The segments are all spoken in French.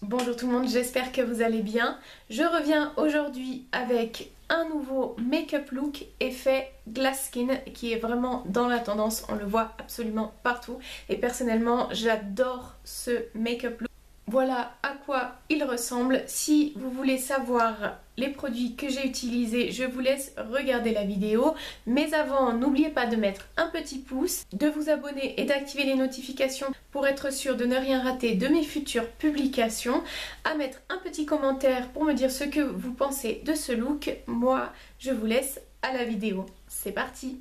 Bonjour tout le monde, j'espère que vous allez bien. Je reviens aujourd'hui avec un nouveau make-up look effet glass skin qui est vraiment dans la tendance, on le voit absolument partout et personnellement j'adore ce make-up look. Voilà à quoi il ressemble. Si vous voulez savoir les produits que j'ai utilisés, je vous laisse regarder la vidéo. Mais avant, n'oubliez pas de mettre un petit pouce, de vous abonner et d'activer les notifications pour être sûr de ne rien rater de mes futures publications. À mettre un petit commentaire pour me dire ce que vous pensez de ce look. Moi, je vous laisse à la vidéo. C'est parti!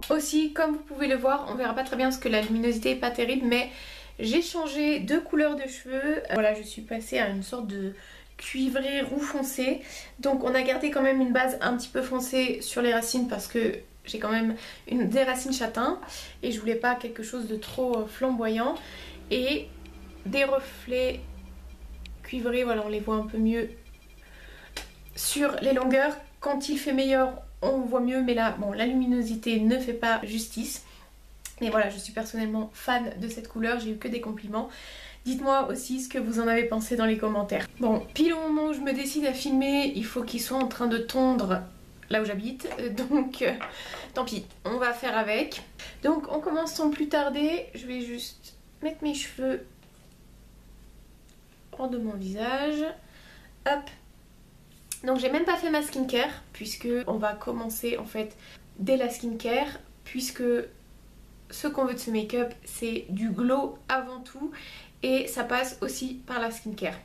Aussi, comme vous pouvez le voir, on verra pas très bien parce que la luminosité est pas terrible, mais j'ai changé de couleur de cheveux. Voilà, je suis passée à une sorte de cuivré roux foncé. Donc on a gardé quand même une base un petit peu foncée sur les racines parce que j'ai quand même des racines châtains et je voulais pas quelque chose de trop flamboyant. Et des reflets cuivrés, voilà, on les voit un peu mieux sur les longueurs. Quand il fait meilleur, on voit mieux, mais là, bon, la luminosité ne fait pas justice. Et voilà, je suis personnellement fan de cette couleur, j'ai eu que des compliments. Dites-moi aussi ce que vous en avez pensé dans les commentaires. Bon, pile au moment où je me décide à filmer, il faut qu'il soit en train de tondre là où j'habite, donc tant pis, on va faire avec. Donc on commence sans plus tarder, je vais juste mettre mes cheveux hors de mon visage. Hop. Donc j'ai même pas fait ma skincare puisque on va commencer en fait dès la skincare puisque ce qu'on veut de ce make-up c'est du glow avant tout et ça passe aussi par la skincare.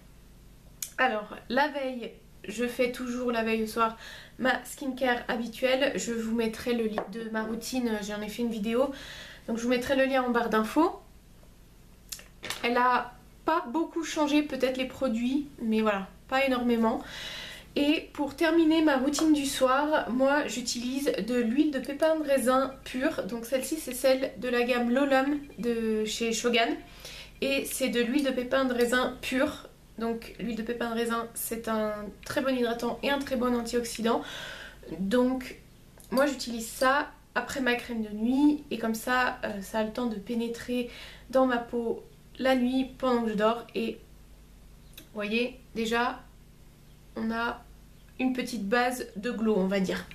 Alors la veille, je fais toujours la veille au soir ma skincare habituelle. Je vous mettrai le lien de ma routine, j'en ai fait une vidéo. Donc je vous mettrai le lien en barre d'infos. Elle a pas beaucoup changé, peut-être les produits, mais voilà, pas énormément. Et pour terminer ma routine du soir, moi j'utilise de l'huile de pépins de raisin pure. Donc celle-ci c'est celle de la gamme Lolum de chez Shogun. Et c'est de l'huile de pépins de raisin pure. Donc l'huile de pépins de raisin c'est un très bon hydratant et un très bon antioxydant. Donc moi j'utilise ça après ma crème de nuit. Et comme ça, ça a le temps de pénétrer dans ma peau la nuit pendant que je dors. Et vous voyez déjà on a une petite base de glow on va dire.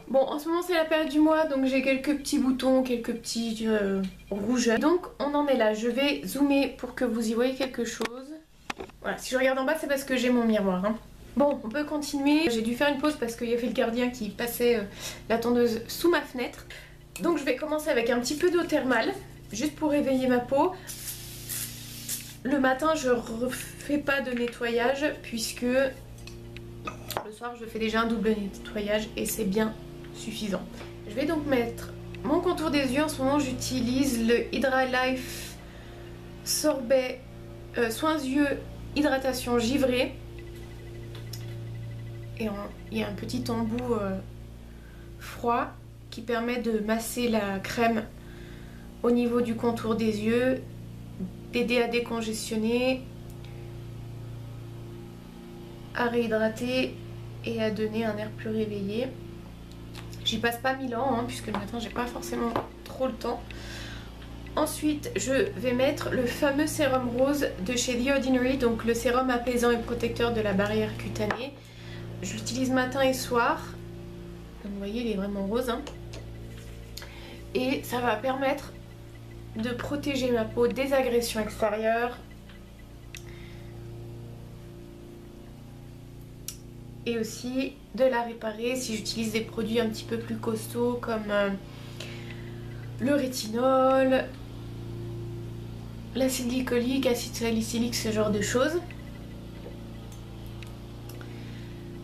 Bon en ce moment c'est la période du mois donc j'ai quelques petits boutons, quelques petits rougeurs. Donc on en est là, je vais zoomer pour que vous y voyez quelque chose. Voilà, si je regarde en bas c'est parce que j'ai mon miroir hein. Bon on peut continuer, j'ai dû faire une pause parce qu'il y avait le gardien qui passait la tondeuse sous ma fenêtre. Donc je vais commencer avec un petit peu d'eau thermale juste pour réveiller ma peau. Le matin je refais pas de nettoyage puisque le soir je fais déjà un double nettoyage et c'est bien suffisant. Je vais donc mettre mon contour des yeux. En ce moment j'utilise le Hydra Life Sorbet Soins Yeux Hydratation Givrée. Et il y a un petit embout froid qui permet de masser la crème au niveau du contour des yeux, d'aider à décongestionner, à réhydrater et à donner un air plus réveillé. J'y passe pas 1000 ans hein, puisque le matin j'ai pas forcément trop le temps. Ensuite je vais mettre le fameux sérum rose de chez The Ordinary, donc le sérum apaisant et protecteur de la barrière cutanée. Je l'utilise matin et soir. Comme vous voyez il est vraiment rose hein. Et ça va permettre de protéger ma peau des agressions extérieures et aussi de la réparer si j'utilise des produits un petit peu plus costauds comme le rétinol, l'acide glycolique, acide salicylique, ce genre de choses.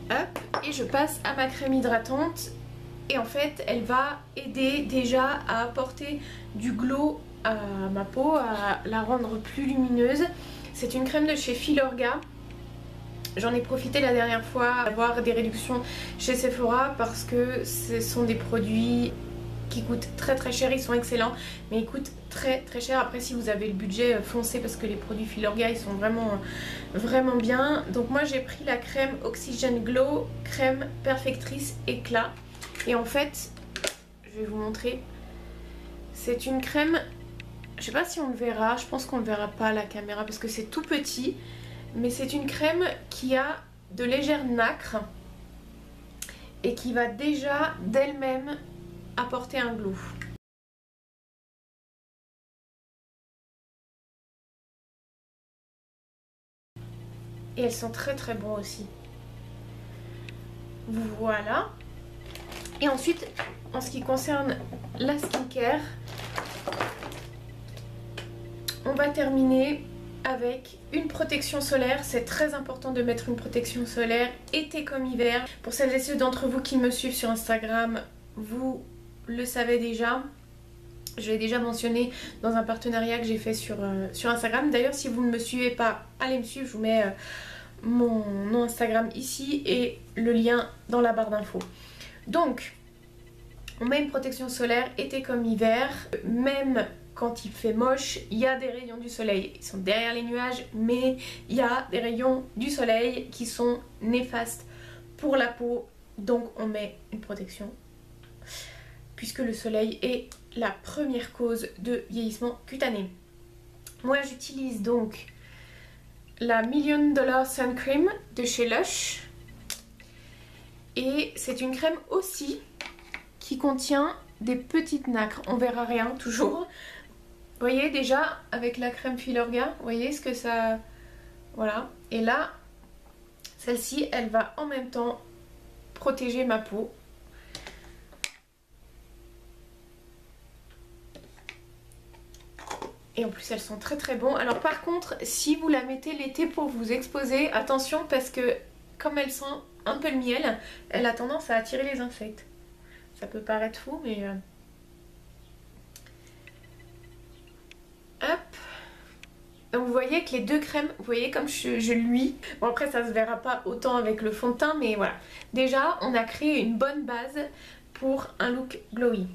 Hop, et je passe à ma crème hydratante et en fait elle va aider déjà à apporter du glow à ma peau, à la rendre plus lumineuse. C'est une crème de chez Filorga. J'en ai profité la dernière fois à avoir des réductions chez Sephora parce que ce sont des produits qui coûtent très très cher, ils sont excellents mais ils coûtent très très cher. Après si vous avez le budget foncez parce que les produits Filorga ils sont vraiment bien. Donc moi j'ai pris la crème Oxygen Glow, crème perfectrice éclat et en fait je vais vous montrer, C'est une crème, je sais pas si on le verra, je pense qu'on le verra pas à la caméra parce que c'est tout petit. Mais c'est une crème qui a de légères nacres et qui va déjà d'elle-même apporter un glow. Et elles sont très très bonnes aussi. Voilà. Et ensuite, en ce qui concerne la skincare, on va terminer avec une protection solaire. C'est très important de mettre une protection solaire, été comme hiver. Pour celles et ceux d'entre vous qui me suivent sur Instagram, vous le savez déjà. Je l'ai déjà mentionné dans un partenariat que j'ai fait sur Instagram. D'ailleurs, si vous ne me suivez pas, allez me suivre. Je vous mets mon nom Instagram ici et le lien dans la barre d'infos. Donc, on met une protection solaire été comme hiver. Même quand il fait moche, il y a des rayons du soleil. Ils sont derrière les nuages, mais il y a des rayons du soleil qui sont néfastes pour la peau. Donc, on met une protection puisque le soleil est la première cause de vieillissement cutané. Moi j'utilise donc la Million Dollar Sun Cream de chez Lush. Et c'est une crème aussi qui contient des petites nacres. On verra rien toujours. Vous voyez déjà avec la crème Filorga, vous voyez ce que ça... Voilà. Et là, celle-ci, elle va en même temps protéger ma peau. Et en plus elles sont très très bonnes. Alors par contre, si vous la mettez l'été pour vous exposer, attention parce que comme elle sent un peu le miel, elle a tendance à attirer les insectes. Ça peut paraître fou mais... Hop. Donc vous voyez que les deux crèmes, vous voyez comme je luis. Bon après ça se verra pas autant avec le fond de teint mais voilà. Déjà on a créé une bonne base pour un look glowy.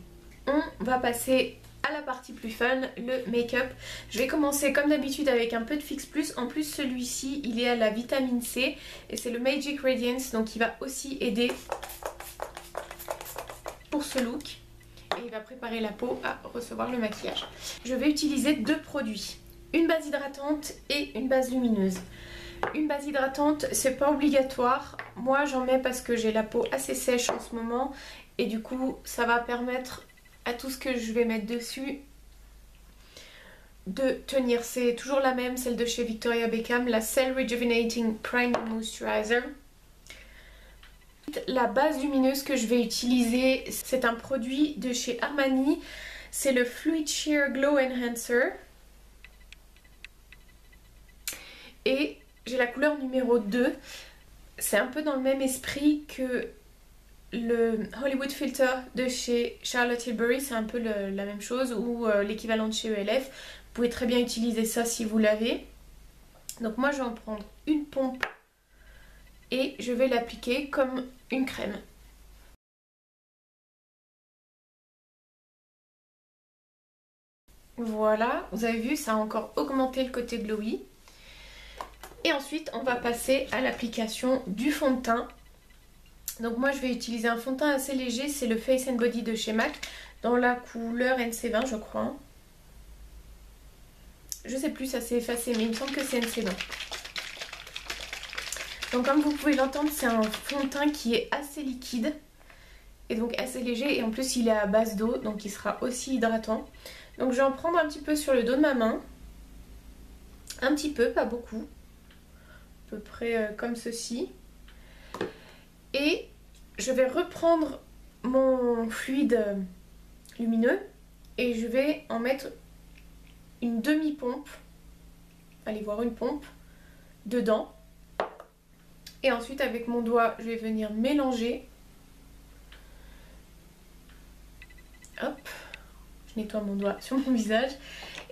On va passer à la partie plus fun, le make-up. Je vais commencer comme d'habitude avec un peu de Fix Plus. En plus celui-ci il est à la vitamine C et c'est le Magic Radiance donc il va aussi aider pour ce look et il va préparer la peau à recevoir le maquillage. Je vais utiliser deux produits, une base hydratante et une base lumineuse. Une base hydratante c'est pas obligatoire, moi j'en mets parce que j'ai la peau assez sèche en ce moment et du coup ça va permettre à tout ce que je vais mettre dessus de tenir. C'est toujours la même, celle de chez Victoria Beckham, la Cell Rejuvenating Prime Moisturizer. La base lumineuse que je vais utiliser, c'est un produit de chez Armani, c'est le Fluid Sheer Glow Enhancer et j'ai la couleur numéro 2. C'est un peu dans le même esprit que le Hollywood Filter de chez Charlotte Tilbury, c'est un peu la même chose, ou l'équivalent de chez ELF. Vous pouvez très bien utiliser ça si vous l'avez. Donc moi je vais en prendre une pompe et je vais l'appliquer comme une crème. Voilà, vous avez vu, ça a encore augmenté le côté glowy. Et ensuite on va passer à l'application du fond de teint. Donc moi je vais utiliser un fond de teint assez léger, c'est le Face and Body de chez MAC, dans la couleur NC20 je crois. Je sais plus, ça s'est effacé mais il me semble que c'est NC20. Donc comme vous pouvez l'entendre, c'est un fond de teint qui est assez liquide et donc assez léger et en plus il est à base d'eau donc il sera aussi hydratant. Donc je vais en prendre un petit peu sur le dos de ma main, un petit peu, pas beaucoup, à peu près comme ceci. Et je vais reprendre mon fluide lumineux et je vais en mettre une demi-pompe, allez voir une pompe, dedans. Et ensuite avec mon doigt je vais venir mélanger. Hop, je nettoie mon doigt sur mon visage.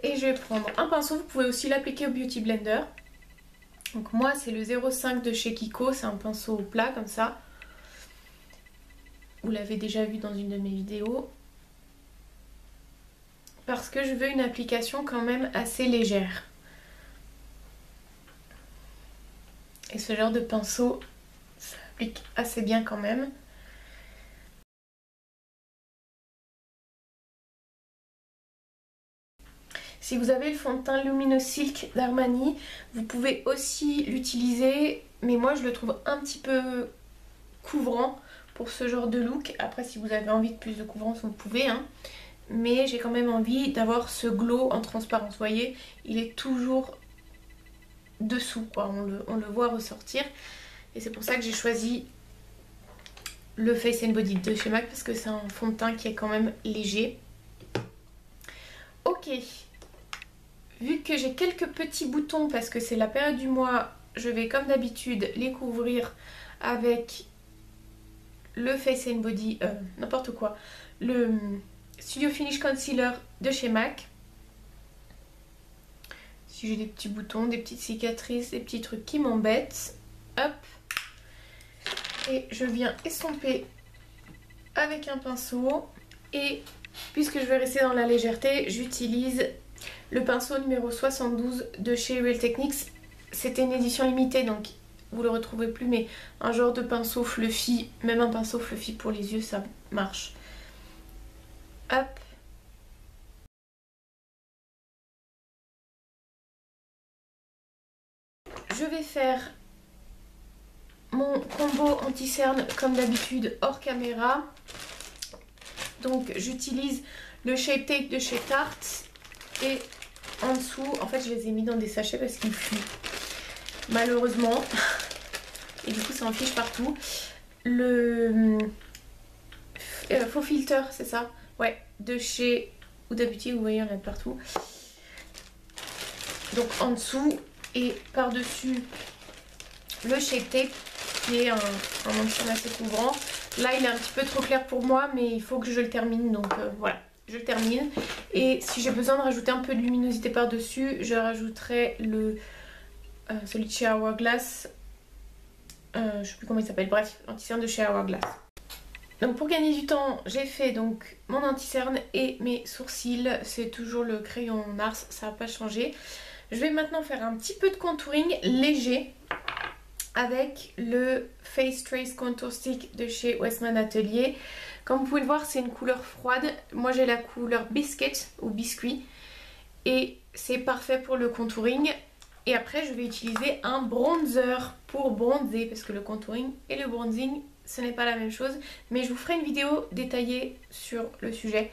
Et je vais prendre un pinceau, vous pouvez aussi l'appliquer au Beauty Blender. Donc moi c'est le 05 de chez Kiko, c'est un pinceau plat comme ça. Vous l'avez déjà vu dans une de mes vidéos. Parce que je veux une application quand même assez légère. Et ce genre de pinceau, ça applique assez bien quand même. Si vous avez le fond de teint Luminous Silk d'Armani, vous pouvez aussi l'utiliser, mais moi je le trouve un petit peu couvrant pour ce genre de look. Après, si vous avez envie de plus de couvrance, vous pouvez, hein. Mais j'ai quand même envie d'avoir ce glow en transparence. Vous voyez, il est toujours dessous, quoi. On le voit ressortir. Et c'est pour ça que j'ai choisi le Face and Body de chez MAC, parce que c'est un fond de teint qui est quand même léger. Ok. Vu que j'ai quelques petits boutons, parce que c'est la période du mois, je vais comme d'habitude les couvrir avec le Face and Body, n'importe quoi, le Studio Finish Concealer de chez MAC. Si j'ai des petits boutons, des petites cicatrices, des petits trucs qui m'embêtent, hop. Et je viens estomper avec un pinceau. Et puisque je vais rester dans la légèreté, j'utilise le pinceau numéro 72 de chez Real Techniques. C'était une édition limitée, donc vous le retrouvez plus, mais un genre de pinceau fluffy, même un pinceau fluffy pour les yeux, ça marche. Hop. Je vais faire mon combo anti-cerne comme d'habitude hors caméra. Donc j'utilise le Shape Tape de chez Tarte et en dessous, en fait je les ai mis dans des sachets parce qu'ils fuient malheureusement et du coup ça en fiche partout. Le faux filter, c'est ça? Ouais, de chez Huda Beauty, vous voyez, il y en a de partout. Donc en dessous et par-dessus le Shape Tape qui est un anti-cerne assez couvrant. Là il est un petit peu trop clair pour moi, mais il faut que je le termine, donc voilà, je le termine. Et si j'ai besoin de rajouter un peu de luminosité par-dessus, je rajouterai celui de chez Hourglass, je sais plus comment il s'appelle, bref, l'anti-cerne de chez Hourglass. Donc pour gagner du temps, j'ai fait donc mon anti-cerne et mes sourcils, c'est toujours le crayon Nars, ça n'a pas changé. Je vais maintenant faire un petit peu de contouring léger avec le Face Trace Contour Stick de chez Westman Atelier. Comme vous pouvez le voir, c'est une couleur froide. Moi j'ai la couleur Biscuit ou Biscuit et c'est parfait pour le contouring. Et après je vais utiliser un bronzer pour bronzer, parce que le contouring et le bronzing ce n'est pas la même chose. Mais je vous ferai une vidéo détaillée sur le sujet,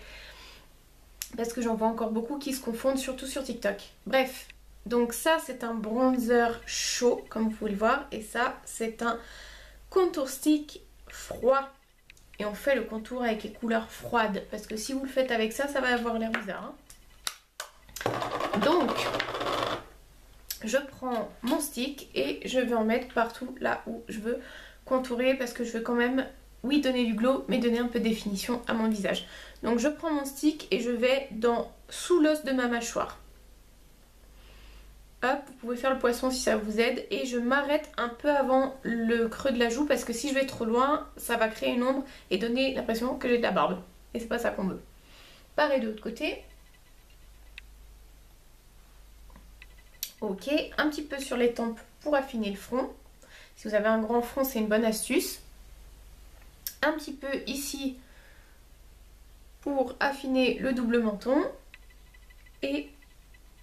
parce que j'en vois encore beaucoup qui se confondent, surtout sur TikTok. Bref. Donc ça c'est un bronzer chaud comme vous pouvez le voir, et ça c'est un contour stick froid. Et on fait le contour avec les couleurs froides, parce que si vous le faites avec ça, ça va avoir l'air bizarre, hein. Donc je prends mon stick et je vais en mettre partout là où je veux contourer, parce que je veux quand même, oui, donner du glow, mais donner un peu de définition à mon visage. Donc je prends mon stick et je vais sous l'os de ma mâchoire. Hop, vous pouvez faire le poisson si ça vous aide, et je m'arrête un peu avant le creux de la joue, parce que si je vais trop loin, ça va créer une ombre et donner l'impression que j'ai de la barbe. Et c'est pas ça qu'on veut. Pareil de l'autre côté. Ok, un petit peu sur les tempes pour affiner le front. Si vous avez un grand front, c'est une bonne astuce. Un petit peu ici pour affiner le double menton. Et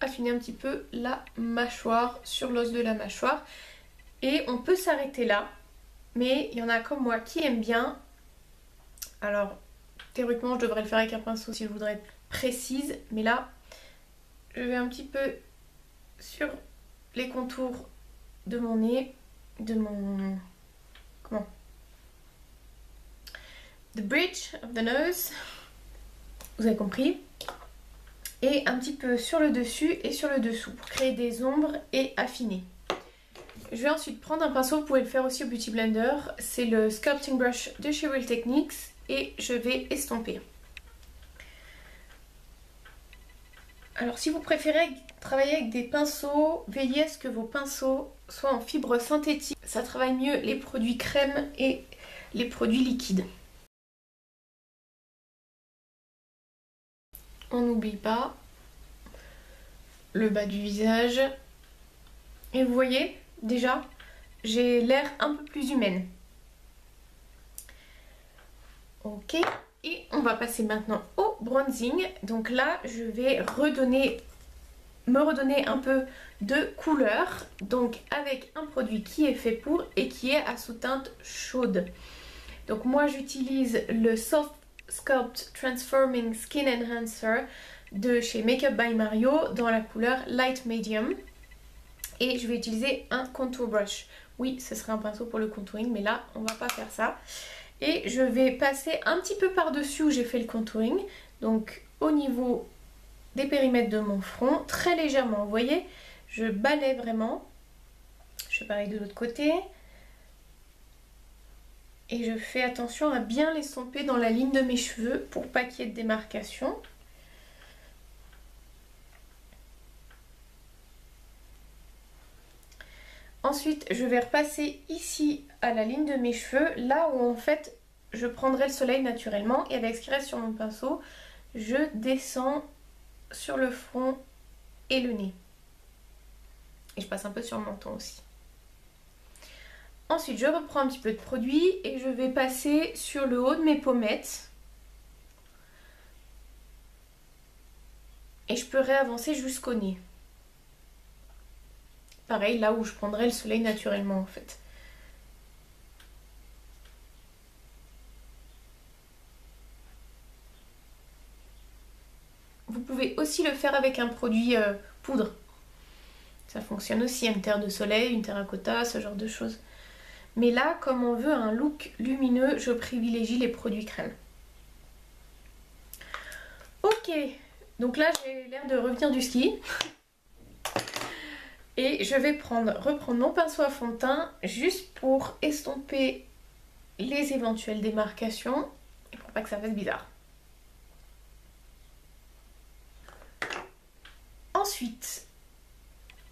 affiner un petit peu la mâchoire, sur l'os de la mâchoire. Et on peut s'arrêter là, mais il y en a comme moi qui aiment bien. Alors théoriquement je devrais le faire avec un pinceau si je voudrais être précise, mais là je vais un petit peu sur les contours de mon nez, de mon... comment? The bridge of the nose, vous avez compris. Et un petit peu sur le dessus et sur le dessous pour créer des ombres et affiner. Je vais ensuite prendre un pinceau, vous pouvez le faire aussi au Beauty Blender. C'est le Sculpting Brush de chez Real Techniques et je vais estomper. Alors si vous préférez travailler avec des pinceaux, veillez à ce que vos pinceaux soient en fibre synthétique. Ça travaille mieux les produits crème et les produits liquides. On n'oublie pas le bas du visage. Et vous voyez, déjà, j'ai l'air un peu plus humaine. Ok, et on va passer maintenant au bronzing. Donc là, je vais redonner me redonner un peu de couleur, donc avec un produit qui est fait pour et qui est à sous-teinte chaude. Donc moi j'utilise le Soft Sculpt Transforming Skin Enhancer de chez Makeup by Mario dans la couleur Light Medium. Et je vais utiliser un contour brush. Oui, ce serait un pinceau pour le contouring, mais là on va pas faire ça. Et je vais passer un petit peu par-dessus où j'ai fait le contouring, donc au niveau des périmètres de mon front, très légèrement, vous voyez, je balaie vraiment. Je fais pareil de l'autre côté. Et je fais attention à bien l'estomper dans la ligne de mes cheveux pour pas qu'il y ait de démarcation. Ensuite, je vais repasser ici à la ligne de mes cheveux, là où en fait je prendrai le soleil naturellement. Et avec ce qui reste sur mon pinceau, je descends sur le front et le nez. Et je passe un peu sur le menton aussi. Ensuite, je reprends un petit peu de produit et je vais passer sur le haut de mes pommettes. Et je peux réavancer jusqu'au nez. Pareil, là où je prendrai le soleil naturellement en fait. Vous pouvez aussi le faire avec un produit poudre. Ça fonctionne aussi, une terre de soleil, une terracotta, ce genre de choses. Mais là, comme on veut un look lumineux, je privilégie les produits crème. Ok, donc là j'ai l'air de revenir du ski. Et je vais reprendre mon pinceau à fond de teint juste pour estomper les éventuelles démarcations et pour pas que ça fasse bizarre. Ensuite,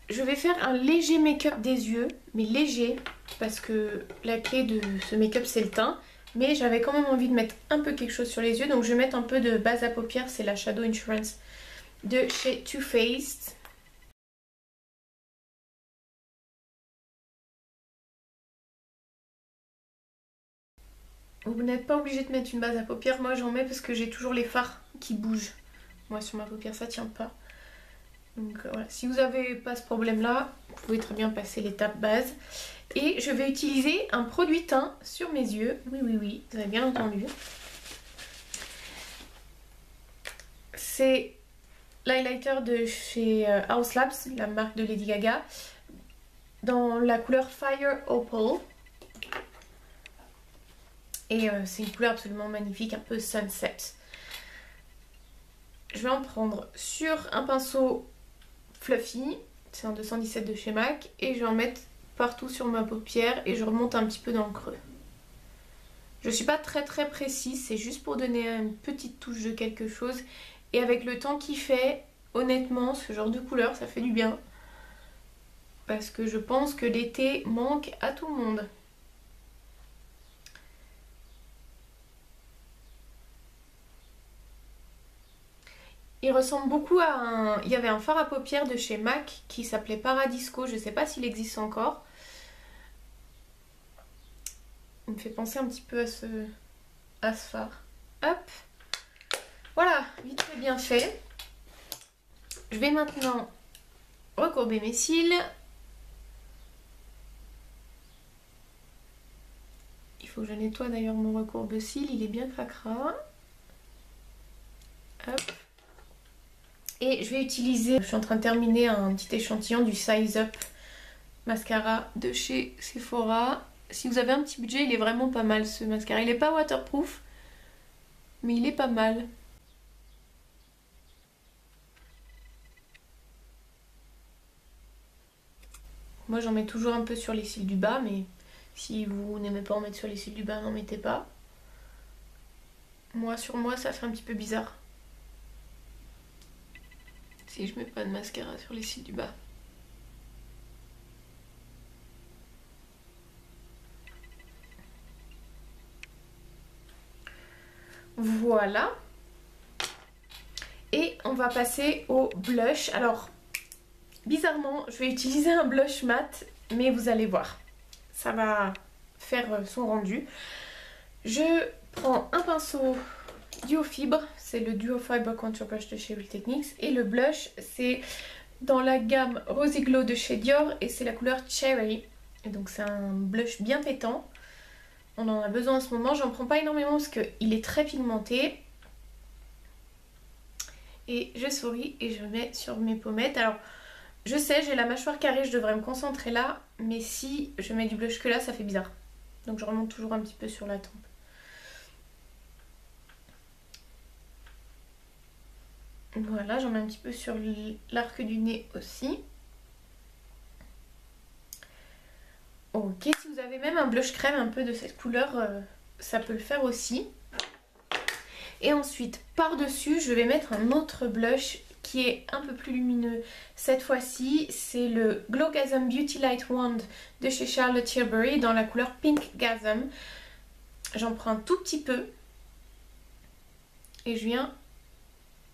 je vais faire un léger make-up des yeux, mais léger, parce que la clé de ce make-up c'est le teint. Mais j'avais quand même envie de mettre un peu quelque chose sur les yeux, donc je vais mettre un peu de base à paupières, c'est la Shadow Insurance de chez Too Faced. Vous n'êtes pas obligé de mettre une base à paupières, moi j'en mets parce que j'ai toujours les fards qui bougent. Moi sur ma paupière ça tient pas. Donc voilà, si vous n'avez pas ce problème là, vous pouvez très bien passer l'étape base. Et je vais utiliser un produit teint sur mes yeux. Oui, oui, oui, vous avez bien entendu. C'est l'highlighter de chez House Labs, la marque de Lady Gaga, dans la couleur Fire Opal. Et c'est une couleur absolument magnifique, un peu sunset. Je vais en prendre sur un pinceau fluffy, c'est un 217 de chez MAC, et je vais en mettre partout sur ma paupière et je remonte un petit peu dans le creux. Je suis pas très précise, c'est juste pour donner une petite touche de quelque chose. Et avec le temps qu'il fait, honnêtement, ce genre de couleur, ça fait du bien. Parce que je pense que l'été manque à tout le monde. Il ressemble beaucoup à un... Il y avait un fard à paupières de chez MAC qui s'appelait Paradisco, je sais pas s'il existe encore. Il me fait penser un petit peu à ce fard. Hop. Voilà, vite fait bien fait. Je vais maintenant recourber mes cils. Il faut que je nettoie d'ailleurs mon recourbe-cils, il est bien cracra. Hop. Et je vais utiliser, je suis en train de terminer un petit échantillon du Size Up mascara de chez Sephora. Si vous avez un petit budget, il est vraiment pas mal ce mascara. Il n'est pas waterproof, mais il est pas mal. Moi j'en mets toujours un peu sur les cils du bas, mais si vous n'aimez pas en mettre sur les cils du bas, n'en mettez pas. Moi sur moi ça fait un petit peu bizarre si je mets pas de mascara sur les cils du bas. Voilà. Et on va passer au blush. Alors, bizarrement, je vais utiliser un blush mat, mais vous allez voir. Ça va faire son rendu. Je prends un pinceau Duo Fibre, c'est le Duo Fibre Contour Brush de chez Real Techniques. Et le blush, c'est dans la gamme Rosy Glow de chez Dior et c'est la couleur Cherry. Et donc c'est un blush bien pétant. On en a besoin en ce moment. J'en prends pas énormément parce qu'il est très pigmenté. Et je souris et je mets sur mes pommettes. Alors je sais, j'ai la mâchoire carrée, je devrais me concentrer là. Mais si je mets du blush que là, ça fait bizarre. Donc je remonte toujours un petit peu sur la tempe. Voilà, j'en mets un petit peu sur l'arc du nez aussi. Ok, si vous avez même un blush crème un peu de cette couleur, ça peut le faire aussi. Et ensuite, par-dessus, je vais mettre un autre blush qui est un peu plus lumineux. Cette fois-ci, c'est le Glow Gasm Beauty Light Wand de chez Charlotte Tilbury dans la couleur Pink Gasm. J'en prends un tout petit peu. Et je viens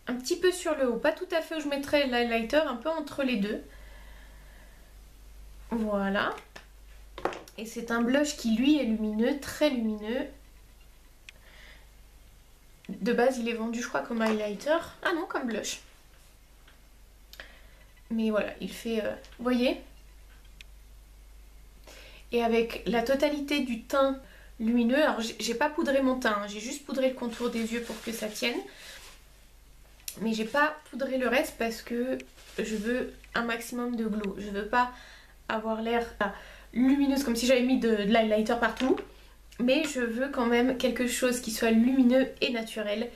un petit peu sur le haut. Pas tout à fait où je mettrai l'highlighter, un peu entre les deux. Voilà. Et c'est un blush qui lui est lumineux, très lumineux. De base il est vendu je crois comme highlighter. Ah non, comme blush. Mais voilà, il fait... vous voyez? Et avec la totalité du teint lumineux, alors j'ai pas poudré mon teint, hein, j'ai juste poudré le contour des yeux pour que ça tienne. Mais j'ai pas poudré le reste parce que je veux un maximum de glow. Je veux pas avoir l'air lumineuse comme si j'avais mis de l'highlighter partout. Mais je veux quand même quelque chose qui soit lumineux et naturel.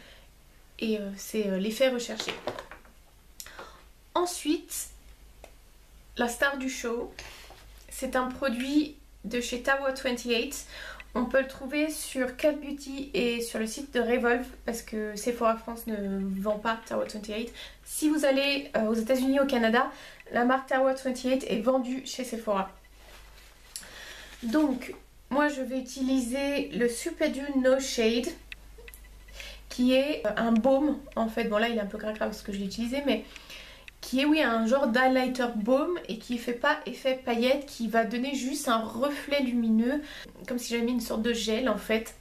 Et c'est l'effet recherché. Ensuite, la star du show, c'est un produit de chez Tower 28. On peut le trouver sur Cut Beauty et sur le site de Revolve parce que Sephora France ne vend pas Tower 28. Si vous allez aux États-Unis, au Canada, la marque Tower 28 est vendue chez Sephora. Donc, moi je vais utiliser le Super Dew No Shade qui est un baume en fait. Bon là il est un peu cracra parce que je l'ai utilisé, mais qui est oui un genre d'highlighter baume et qui fait pas effet paillette, qui va donner juste un reflet lumineux comme si j'avais mis une sorte de gel en fait.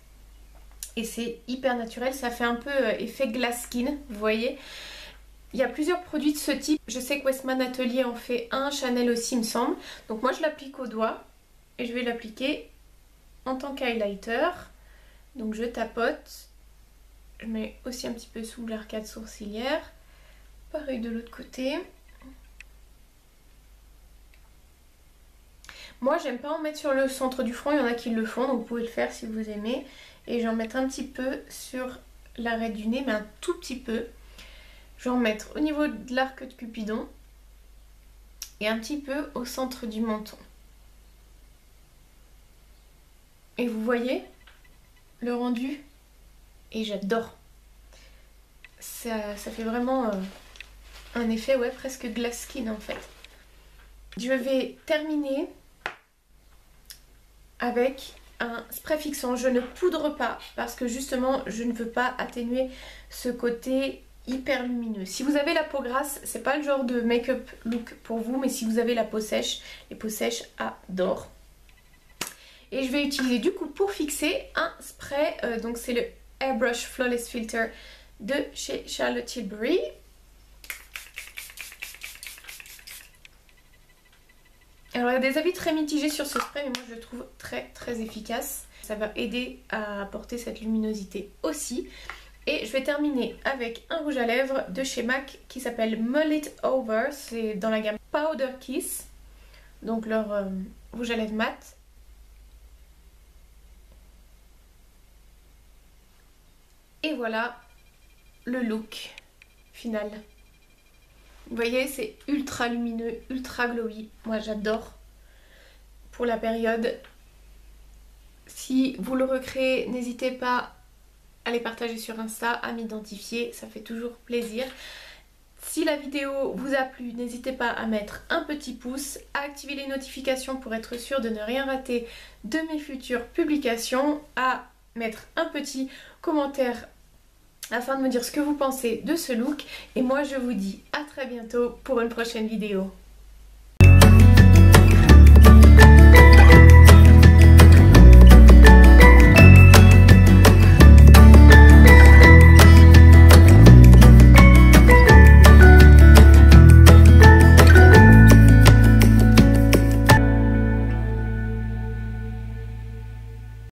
Et c'est hyper naturel, ça fait un peu effet glass skin, vous voyez. Il y a plusieurs produits de ce type, je sais que Westman Atelier en fait un, Chanel aussi il me semble. Donc moi je l'applique au doigt et je vais l'appliquer en tant qu'highlighter. Donc je tapote, je mets aussi un petit peu sous l'arcade sourcilière. Pareil de l'autre côté. Moi j'aime pas en mettre sur le centre du front, il y en a qui le font donc vous pouvez le faire si vous aimez. Et je vais en mettre un petit peu sur l'arête du nez, mais un tout petit peu. Je vais en mettre au niveau de l'arc de Cupidon et un petit peu au centre du menton. Et vous voyez le rendu? Et j'adore. Ça fait vraiment un effet ouais, presque glass skin en fait. Je vais terminer avec un spray fixant. Je ne poudre pas parce que justement je ne veux pas atténuer ce côté hyper lumineux. Si vous avez la peau grasse, c'est pas le genre de make-up look pour vous, mais si vous avez la peau sèche, les peaux sèches adorent. Et je vais utiliser du coup pour fixer un spray, donc c'est le Airbrush Flawless Filter de chez Charlotte Tilbury. Alors il y a des avis très mitigés sur ce spray, mais moi je le trouve très très efficace. Ça va aider à apporter cette luminosité aussi. Et je vais terminer avec un rouge à lèvres de chez MAC qui s'appelle Mull It Over. C'est dans la gamme Powder Kiss, donc leur rouge à lèvres mat. Et voilà le look final. Vous voyez, c'est ultra lumineux, ultra glowy. Moi j'adore pour la période. Si vous le recréez, n'hésitez pas à les partager sur Insta, à m'identifier, ça fait toujours plaisir. Si la vidéo vous a plu, n'hésitez pas à mettre un petit pouce, à activer les notifications pour être sûr de ne rien rater de mes futures publications, à mettre un petit commentaire afin de me dire ce que vous pensez de ce look. Et moi je vous dis à très bientôt pour une prochaine vidéo.